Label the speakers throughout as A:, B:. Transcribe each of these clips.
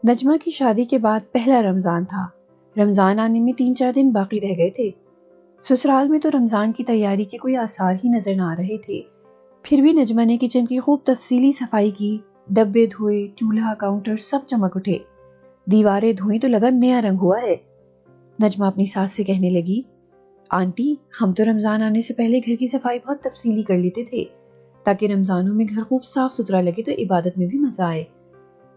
A: نجمہ کی شادی کے بعد پہلا رمضان تھا۔ رمضان آنے میں 3-4 دن باقی رہ گئے تھے۔ سسرال میں تو رمضان کی تیاری کے کوئی آثار ہی نظر نہ آ رہے تھے۔ پھر بھی نجمہ نے کچن کی خوب تفصیلی صفائی کی، ڈبے دھوئے، چولہا کاؤنٹر سب چمک اٹھے، دیواریں دھوئی تو لگا نیا رنگ ہوا ہے۔ نجمہ اپنی ساس سے کہنے لگی، آنٹی ہم تو رمضان آنے سے پہلے گھر کی صفائی بہت تفصیلی کر لیتے تھے تاکہ رمضانوں میں گھر خوب صاف ستھرا لگے تو عبادت میں بھی مزہ آئے۔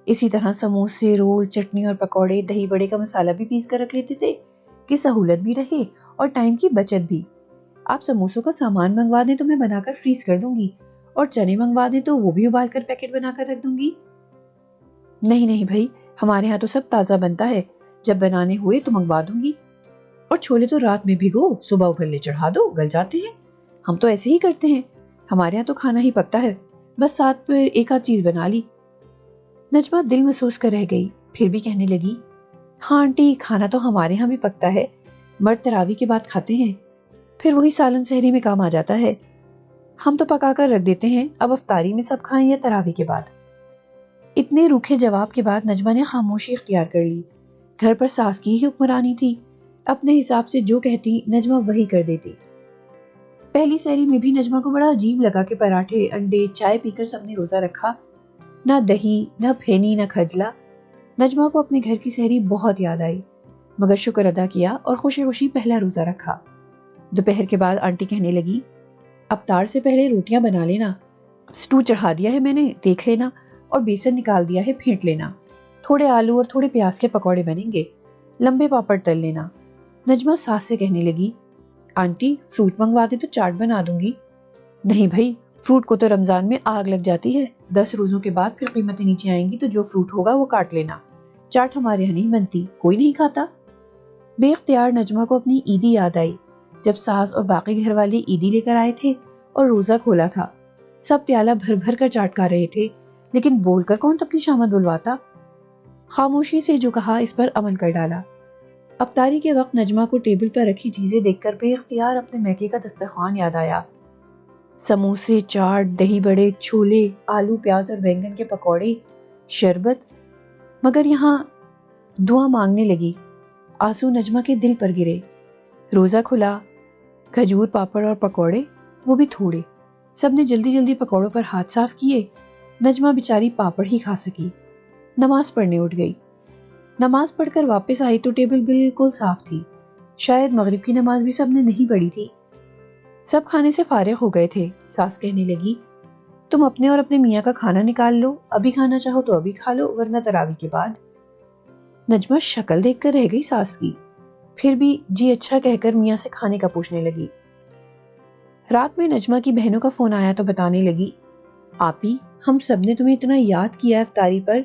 A: اسی طرح سموسے، رول، چٹنی اور پکوڑے، دہی بڑے کا مسالہ بھی پیس کر رکھ لیتے تھے کہ سہولت بھی رہے اور ٹائم کی بچت بھی۔ آپ سموسوں کا سامان منگوا دیں تو میں بنا کر فریز کر دوں گی، اور چنے منگوا دیں تو وہ بھی ابال کر پیکٹ بنا کر رکھ دوں گی۔ نہیں بھائی، ہمارے ہاں تو سب تازہ بنتا ہے، جب بنانے ہوئے تو منگوا دوں گی۔ اور چھولے تو رات میں بھگو، صبح ابلنے چڑھا دو، گل جاتے ہیں۔ ہم تو ایسے ہی کرتے ہیں، ہمارے ہاں تو کھانا ہی پکتا ہے، بس ساتھ پہ ایک آدھ چیز بنا لی۔ نجمہ دل میں سوچ کر رہ گئی، پھر بھی کہنے لگی، ہاں آنٹی کھانا تو ہمارے ہاں بھی پکتا ہے، مرد تراویح کے بعد کھاتے ہیں، پھر وہی سالن سحری میں کام آ جاتا ہے۔ ہم تو پکا کر رکھ دیتے ہیں، اب افطاری میں سب کھائیں یا تراویح کے بعد۔ اتنے روکھے جواب کے بعد نجمہ نے خاموشی اختیار کر لی۔ گھر پر ساس کی ہی حکمرانی تھی، اپنے حساب سے جو کہتی نجمہ وہی کر دیتی۔ پہلی سحری میں بھی نجمہ کو بڑا عجیب لگا کہ پراٹھے، انڈے، چائے پی کر سب نے روزہ رکھا، نہ دہی، نہ پھینی، نہ کھجلا۔ نجمہ کو اپنے گھر کی سحری بہت یاد آئی، مگر شکر ادا کیا اور خوشی خوشی پہلا روزہ رکھا۔ دوپہر کے بعد آنٹی کہنے لگی، افطار سے پہلے روٹیاں بنا لینا، سٹو چڑھا دیا ہے میں نے، دیکھ لینا، اور بیسن نکال دیا ہے، پھینٹ لینا، تھوڑے آلو اور تھوڑے پیاز کے پکوڑے بنیں گے، لمبے پاپڑ تل لینا۔ نجمہ ساس سے کہنے لگی، آنٹی فروٹ منگوا دے تو چاٹ بنا دوں گی۔ نہیں بھائی، فروٹ کو تو رمضان میں آگ لگ جاتی ہے، 10 روزوں کے بعد پھر قیمتیں نیچے آئیں گی تو جو فروٹ ہوگا وہ کاٹ لینا، چاٹ ہمارے یہاں نہیں بنتی، کوئی نہیں کھاتا۔ بے اختیار نجمہ کو اپنی عیدی یاد آئی، جب ساس اور باقی گھر والے عیدی لے کر آئے تھے اور روزہ کھولا تھا، سب پیالہ بھر بھر کر چاٹ کھا رہے تھے، لیکن بول کر کون اپنی شامت بلواتا۔ خاموشی سے جو کہا اس پر عمل کر ڈالا۔ افطاری کے وقت نجمہ کو ٹیبل پر رکھی چیزیں دیکھ کر بے اختیار اپنے میکے کا دسترخوان یاد آیا۔ سموسے، چاٹ، دہی بڑے، چھولے، آلو پیاز اور بینگن کے پکوڑے، شربت، مگر یہاں دعا مانگنے لگی۔ آنسو نجمہ کے دل پر گرے۔ روزہ کھلا، کھجور، پاپڑ اور پکوڑے، وہ بھی تھوڑے۔ سب نے جلدی جلدی پکوڑوں پر ہاتھ صاف کیے، نجمہ بیچاری پاپڑ ہی کھا سکی۔ نماز پڑھنے اٹھ گئی۔ نماز پڑھ کر واپس آئی تو ٹیبل بالکل صاف تھی، شاید مغرب کی نماز بھی سب نے نہیں پڑھی تھی۔ سب کھانے سے فارغ ہو گئے تھے۔ ساس کہنے لگی، تم اپنے اور اپنے میاں کا کھانا نکال لو، ابھی کھانا چاہو تو ابھی کھا لو ورنہ تراویح کے بعد۔ نجمہ شکل دیکھ کر رہ گئی ساس کی، پھر بھی جی اچھا کہہ کر میاں سے کھانے کا پوچھنے لگی۔ رات میں نجمہ کی بہنوں کا فون آیا تو بتانے لگی، آپی ہم سب نے تمہیں اتنا یاد کیا افطاری پر،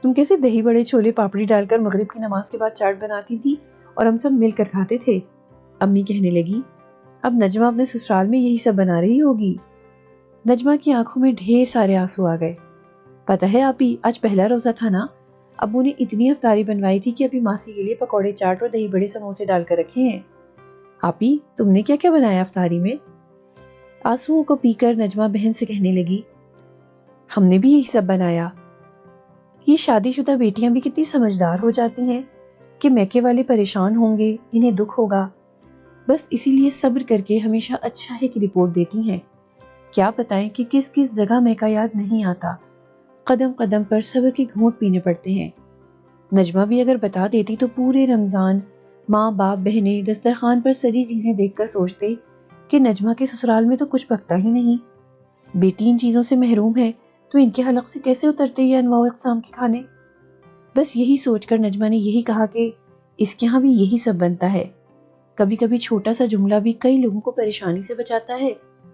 A: تم کیسے دہی بڑے، چھولے، پاپڑی ڈال کر مغرب کی نماز کے بعد چاٹ بناتی تھی اور ہم سب مل کر کھاتے تھے۔ امی کہنے لگی، اب نجمہ اپنے سسرال میں یہی سب بنا رہی ہوگی۔ نجمہ کی آنکھوں میں ڈھیر سارے آنسو آ گئے۔ پتہ ہے آپی آج پہلا روزہ تھا نا، ابو نے اتنی افطاری بنوائی تھی کہ ابھی ماسی کے لیے پکوڑے، چاٹ اور دہی بڑے، سموسے ڈال کر رکھے ہیں۔ آپی تم نے کیا کیا بنایا افطاری میں؟ آنسوؤں کو پی کر نجمہ بہن سے کہنے لگی، ہم نے بھی یہی سب بنایا۔ یہ شادی شدہ بیٹیاں بھی کتنی سمجھدار ہو جاتی ہیں کہ میکے والے پریشان ہوں گے، انہیں دکھ ہوگا، بس اسی لیے صبر کر کے ہمیشہ اچھا ہے کی رپورٹ دیتی ہیں۔ کیا بتائیں کہ کس کس جگہ میکا یاد نہیں آتا، قدم قدم پر صبر کے گھونٹ پینے پڑتے ہیں۔ نجمہ بھی اگر بتا دیتی تو پورے رمضان ماں باپ بہنیں دسترخوان پر سجی چیزیں دیکھ کر سوچتے کہ نجمہ کے سسرال میں تو کچھ پکتا ہی نہیں، بیٹی ان چیزوں سے محروم ہے تو ان کے حلق سے کیسے اترتے یہ انواع و اقسام کے کھانے۔ بس یہی سوچ کر نجمہ نے یہی کہا کہ اس کے ہاں بھی یہی سب بنتا ہے۔ کبھی کبھی چھوٹا سا جملہ بھی کئی لوگوں کو پریشانی سے بچاتا ہے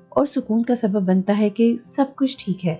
A: اور سکون کا سبب بنتا ہے کہ سب کچھ ٹھیک ہے۔